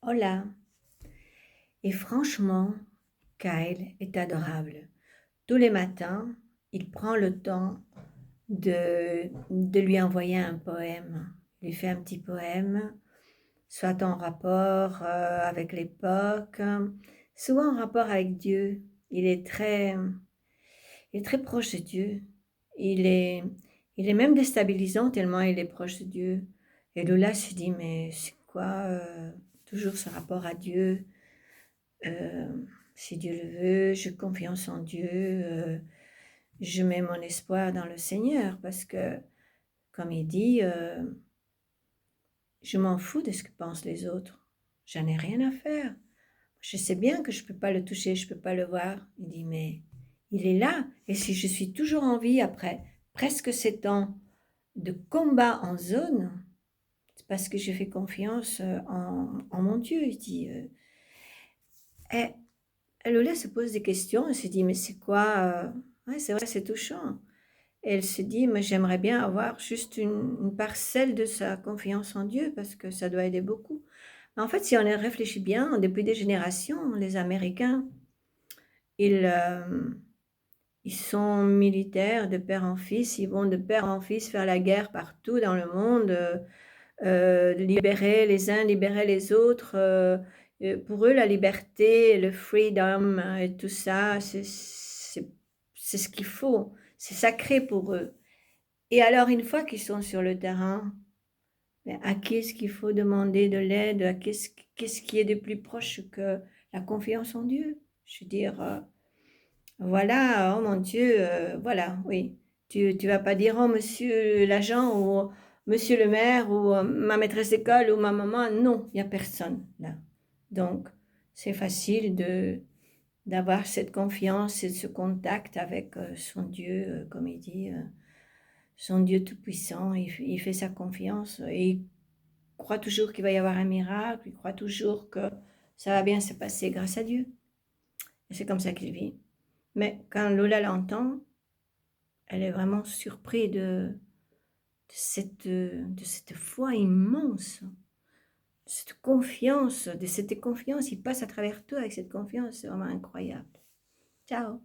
Hola. Et franchement, Kyle est adorable. Tous les matins, il prend le temps de lui envoyer un poème. Il lui fait un petit poème, soit en rapport avec l'époque, souvent en rapport avec Dieu. Il est très, il est très proche de Dieu. Il est, il est même déstabilisant tellement il est proche de Dieu. Et Lola se dit, mais c'est quoi toujours ce rapport à Dieu? Si Dieu le veut, je confiance en Dieu, je mets mon espoir dans le Seigneur parce que, comme il dit, je m'en fous de ce que pensent les autres. J'en ai rien à faire. Je sais bien que je ne peux pas le toucher, je ne peux pas le voir. Il dit, mais il est là. Et si je suis toujours en vie après presque 7 ans de combat en zone, c'est parce que j'ai fait confiance en mon Dieu. Il dit, eh, Lola se pose des questions, elle se dit, mais c'est quoi ouais, c'est vrai, c'est touchant. Et elle se dit, mais j'aimerais bien avoir juste une parcelle de sa confiance en Dieu, parce que ça doit aider beaucoup. Mais en fait, si on y réfléchit bien, depuis des générations, les Américains, ils, euh, ils sont militaires de père en fils, ils vont de père en fils faire la guerre partout dans le monde, libérer les uns, libérer les autres. Pour eux, la liberté, le freedom et tout ça, c'est ce qu'il faut. C'est sacré pour eux. Et alors, une fois qu'ils sont sur le terrain, ben, à qui est-ce qu'il faut demander de l'aide? Qu'est-ce qui est de plus proche que la confiance en Dieu? Je veux dire, voilà, oh mon Dieu, voilà, oui. Tu vas pas dire, oh monsieur l'agent ou monsieur le maire ou ma maîtresse d'école ou ma maman. Non, il n'y a personne là. Donc, c'est facile d'avoir cette confiance et ce contact avec son Dieu, comme il dit, son Dieu tout-puissant. Il fait sa confiance et il croit toujours qu'il va y avoir un miracle. Il croit toujours que ça va bien se passer grâce à Dieu. Et c'est comme ça qu'il vit. Mais quand Lola l'entend, elle est vraiment surprise de cette foi immense, de cette confiance, de cette confiance. Il passe à travers toi avec cette confiance. C'est vraiment incroyable. Ciao.